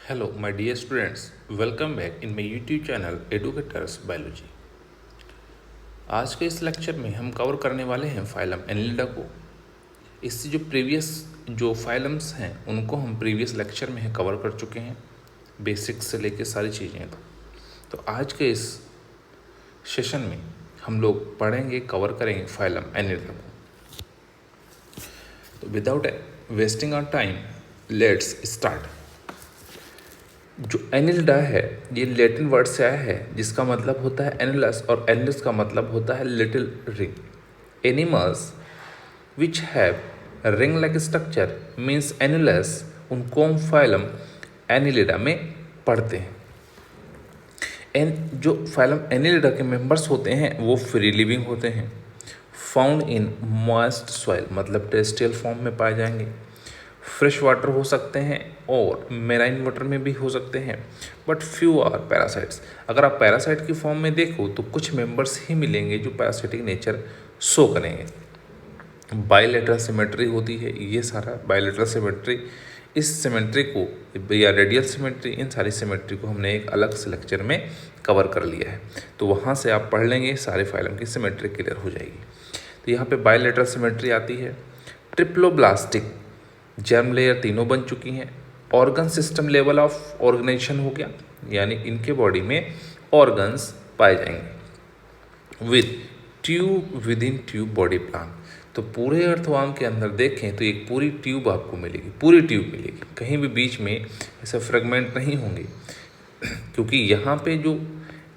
Hello, my dear students. Welcome back in my YouTube channel Educators Biology. आज के इस lecture में हम कवर करने वाले हैं फाइलम एनिलिडा को। इससे जो प्रीवियस जो फाइलम्स हैं उनको हम प्रीवियस लेक्चर में कवर कर चुके हैं, बेसिक्स से लेके सारी चीज़ें। तो आज के इस सेशन में हम लोग पढ़ेंगे, कवर करेंगे फाइलम एनिलिडा को। तो without wasting our time let's start. जो एनिलिडा है ये लैटिन वर्ड से आया है जिसका मतलब होता है एनिलस, और एनिलस का मतलब होता है little ring. Animals which have ring like structure means annulus, उनको हम फाइलम एनिलिडा में पढ़ते हैं। जो फाइलम एनिलिडा के मेंबर्स होते हैं वो फ्री लिविंग होते हैं, फाउंड इन मॉइस्ट सॉइल मतलब टेरेस्ट्रियल फॉर्म में पाए जाएंगे, फ्रेश वाटर हो सकते हैं और मेराइन वाटर में भी हो सकते हैं, बट फ्यू आर पैरासाइट्स। अगर आप पैरासाइट की फॉर्म में देखो तो कुछ मेंबर्स ही मिलेंगे जो पैरासाइटिक नेचर शो करेंगे। बायलैटरल सिमेट्री होती है, ये सारा बायलैटरल सिमेट्री, इस सिमेट्री को या रेडियल सिमेट्री, इन सारी सिमेट्री को हमने एक अलग से लेक्चर में कवर कर लिया है, तो वहाँ से आप पढ़ लेंगे, सारे फाइलम की सिमेट्री क्लियर हो जाएगी। तो यहाँ पे बायलैटरल सिमेट्री आती है। ट्रिप्लोब्लास्टिक जर्म लेयर तीनों बन चुकी हैं। Organ system level of organization हो गया, यानी इनके बॉडी में ऑर्गन्स पाए जाएंगे। With tube with in tube body plan, तो पूरे अर्थवर्म के अंदर देखें तो एक पूरी ट्यूब आपको मिलेगी, पूरी ट्यूब मिलेगी, कहीं भी बीच में ऐसे फ्रेगमेंट नहीं होंगे, क्योंकि यहाँ पे जो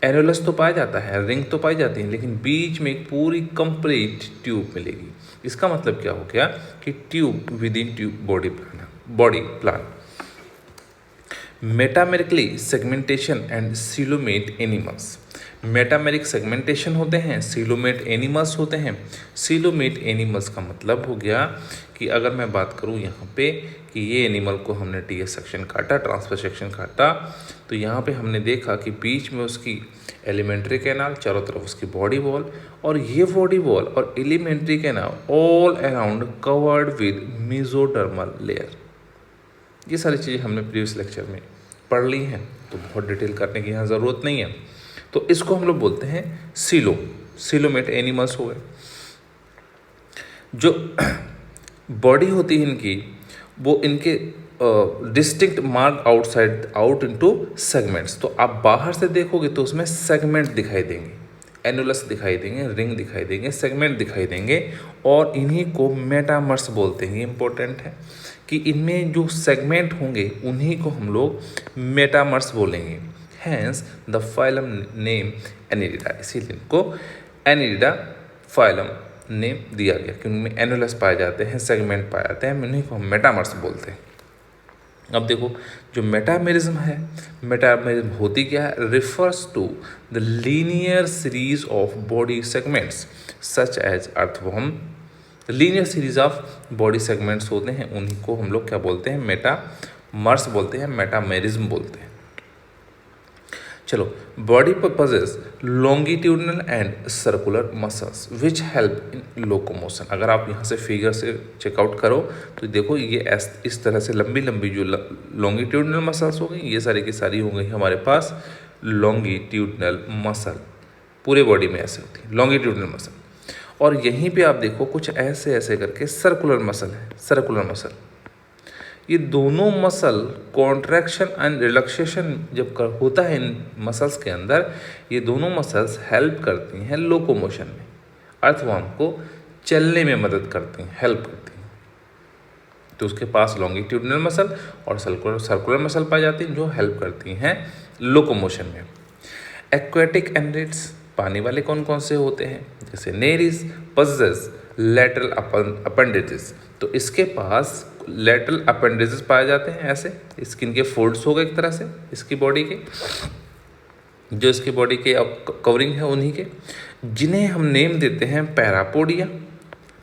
एनुलस तो पाया जाता है, रिंग तो पाई जाती है, लेकिन बीच में एक पूरी कंप्लीट ट्यूब मिलेगी। इसका मतलब क्या हो गया कि tube with in tube body plan. Metamerically segmentation and coelomate animals. Metameric segmentation होते हैं, सीलोमेट एनिमल्स होते हैं। सीलोमेट एनिमल्स का मतलब हो गया कि अगर मैं बात करूं यहाँ पे कि ये एनिमल को हमने टीएस सेक्शन काटा, ट्रांसफर सेक्शन काटा, तो यहाँ पे हमने देखा कि बीच में उसकी एलिमेंट्री कैनाल, चारों तरफ उसकी बॉडी वॉल, और ये बॉडी वॉल और alimentary canal all around covered with mesodermal layer. ये सारी चीज़ें हमने प्रीवियस लेक्चर में पढ़ ली हैं, तो बहुत डिटेल करने की यहाँ ज़रूरत नहीं है। तो इसको हम लोग बोलते हैं सीलोमेट एनिमल्स हो गए। जो बॉडी होती है इनकी, वो इनके distinct mark out into segments. तो आप बाहर से देखोगे तो उसमें सेगमेंट दिखाई देंगे, एनुलस दिखाई देंगे, रिंग दिखाई देंगे, सेगमेंट दिखाई देंगे, और इन्हीं को मेटामर्स बोलते हैं। ये इंपॉर्टेंट है कि इनमें जो सेगमेंट होंगे उन्हीं को हम लोग मेटामर्स बोलेंगे। Hence the phylum name Annelida, इसीलिए इनको एनिलिडा फाइलम नेम दिया गया कि उनमें एनुलस पाए जाते हैं, सेगमेंट पाए जाते हैं, उन्हीं को हम मेटामर्स बोलते हैं। अब देखो जो मेटामेरिज्म है, मेटामेरिज्म होती क्या है? Refers to the linear series of body segments such as earthworm. Linear series of body segments होते हैं, उन्हीं को हम लोग क्या बोलते हैं? मेटामर्स बोलते हैं, मेटामेरिज्म बोलते हैं। चलो, body possesses longitudinal and circular muscles which help in locomotion. अगर आप यहाँ से फिगर से चेकआउट करो तो देखो ये इस तरह से लंबी लंबी जो लॉन्गिट्यूडनल मसल्स हो गई, ये सारी की सारी हो गई हमारे पास लॉन्गिट्यूडनल मसल। पूरे बॉडी में ऐसे होती है लॉन्गिट्यूडनल मसल। और यहीं पे आप देखो कुछ ऐसे ऐसे करके सर्कुलर मसल है, सर्कुलर मसल। ये दोनों मसल कॉन्ट्रैक्शन एंड रिलैक्सेशन जब होता है इन मसल्स के अंदर, ये दोनों मसल्स हेल्प करती हैं लोकोमोशन में, अर्थवर्म को चलने में मदद करती हैं, हेल्प करती हैं। तो उसके पास लॉन्गिट्यूडनल मसल और सर्कुलर मसल पाई जाती हैं जो हेल्प करती हैं लोकोमोशन में। एक्वेटिक एनरेट्स, पानी वाले कौन कौन से होते हैं? जैसे नेरिस पजेस लैटरल अपेंडेजेस, तो इसके पास लैटरल अपेंडेजेस पाए जाते हैं, ऐसे स्किन के फोल्ड्स हो गए एक तरह से इसकी बॉडी के, जो इसकी बॉडी के कवरिंग है उन्हीं के, जिन्हें हम नेम देते हैं पैरापोडिया।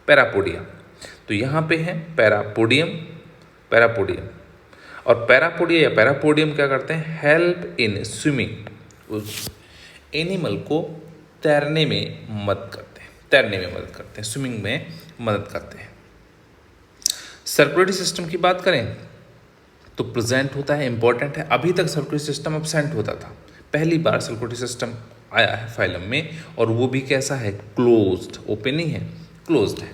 पैरापोडिया तो यहाँ पे है पैरापोडियम, पैरापोडियम। और पैरापोडिया या पैरापोडियम क्या करते हैं? हेल्प इन स्विमिंग, उस एनिमल को तैरने में मदद करते हैं, तैरने में मदद करते हैं, स्विमिंग में मदद करते हैं। सर्कुलेटरी सिस्टम की बात करें तो प्रेजेंट होता है, इंपॉर्टेंट है। अभी तक सर्कुलेटरी सिस्टम एब्सेंट होता था, पहली बार सर्कुलेटरी सिस्टम आया है फाइलम में, और वो भी कैसा है, क्लोज्ड, ओपन नहीं है, क्लोज्ड है।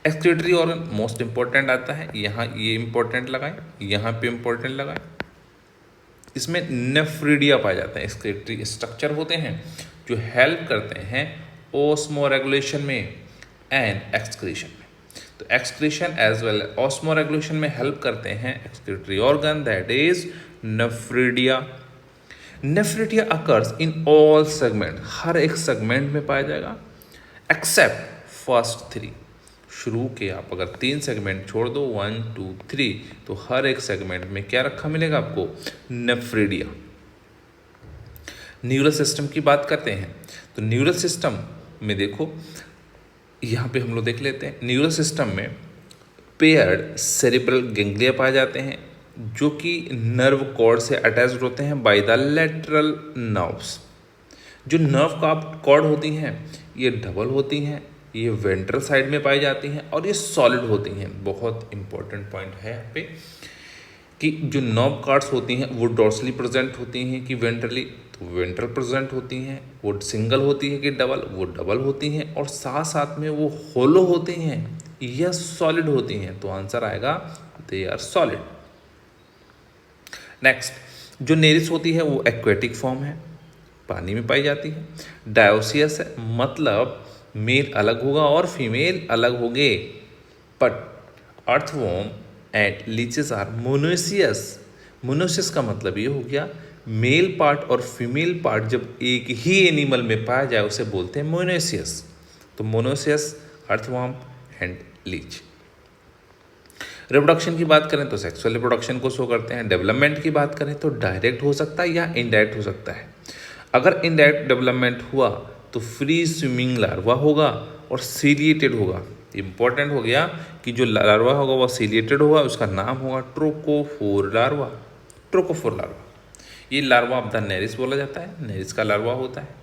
एक्सक्रीटरी ऑर्गन मोस्ट इंपॉर्टेंट आता है, यहाँ ये इंपॉर्टेंट लगाएं, यहाँ पे इंपॉर्टेंट लगाएं। इसमें नेफ्रीडिया पाए जाते हैं, एक्सक्रीटरी स्ट्रक्चर होते हैं जो हेल्प करते हैं ऑस्मो रेगुलेशन में एंड एक्सक्रीशन में। तो excretion as well osmoregulation में हेल्प करते हैं excretory organ, that is nephridia. Nephridia occurs in all segment, हर एक सेगमेंट में पाया जाएगा, एक्सेप्ट फर्स्ट 3। शुरू के आप अगर 3 सेगमेंट छोड़ दो, 1 2 3, तो हर एक सेगमेंट में क्या रखा मिलेगा आपको, नेफ्रीडिया। न्यूरल सिस्टम की बात करते हैं, तो न्यूरल सिस्टम में देखो, यहाँ पे हम लोग देख लेते हैं। न्यूरल सिस्टम में पेयर्ड सेरिब्रल गैंग्लिया पाए जाते हैं, जो कि नर्व कॉर्ड से अटैच्ड होते हैं बाय द लेटरल नर्व्स। जो नर्व कॉर्ड होती हैं ये डबल होती हैं, ये वेंट्रल साइड में पाई जाती हैं, और ये सॉलिड होती हैं। बहुत इंपॉर्टेंट पॉइंट है यहाँ पे कि जो नर्व कॉर्ड्स होती हैं वो डॉर्सली प्रेजेंट होती हैं कि वेंट्रली, तो वेंट्रल प्रेजेंट होती हैं। वो सिंगल होती है कि डबल, वो डबल होती हैं, और साथ साथ में वो होलो होती हैं या सॉलिड होती हैं। तो आंसर आएगा दे आर सॉलिड। नेक्स्ट, जो नेरिस होती है वो एक्वेटिक फॉर्म है, पानी में पाई जाती है। डायोसियस है, मतलब मेल अलग होगा और फीमेल अलग होंगे। But earthworm and leeches are monoecious. Monoecious का मतलब ये हो गया मेल पार्ट और फीमेल पार्ट जब एक ही एनिमल में पाया जाए उसे बोलते हैं मोनोसियस। तो monoecious, earthworm and Leach. Reproduction की बात करें तो सेक्सुअल रिप्रोडक्शन को शो करते हैं। डेवलपमेंट की बात करें तो डायरेक्ट हो सकता है या इनडायरेक्ट हो सकता है। अगर इनडायरेक्ट डेवलपमेंट हुआ तो फ्री स्विमिंग लार्वा होगा और सीलिएटेड होगा। इंपॉर्टेंट हो गया कि जो लार्वा होगा वो सीलिएटेड होगा, उसका नाम होगा ट्रोकोफोर लार्वा। ट्रोकोफोर लार्वा, ये लार्वा ऑफ द नेरिस बोला जाता है, नेरिस का लार्वा होता है।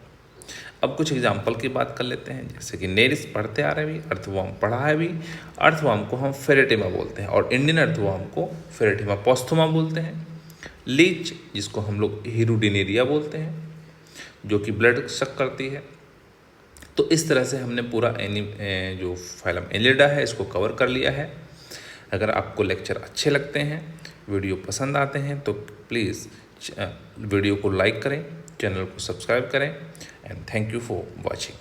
अब कुछ एग्जाम्पल की बात कर लेते हैं, जैसे कि नेरिस पढ़ते आ रहे भी, अर्थवॉर्म पढ़ा है भी। अर्थवॉर्म को हम फेरेटिमा बोलते हैं, और इंडियन अर्थवॉर्म को फेरेटिमा पोस्थुमा बोलते हैं। लीच, जिसको हम लोग हिरुडिनेरिया बोलते हैं, जो कि ब्लड सक करती है। तो इस तरह से हमने पूरा जो फाइलम एनिलिडा है इसको कवर कर लिया है। अगर आपको लेक्चर अच्छे लगते हैं, वीडियो पसंद आते हैं, तो प्लीज़ वीडियो को लाइक करें, चैनल को सब्सक्राइब करें, and thank you for watching.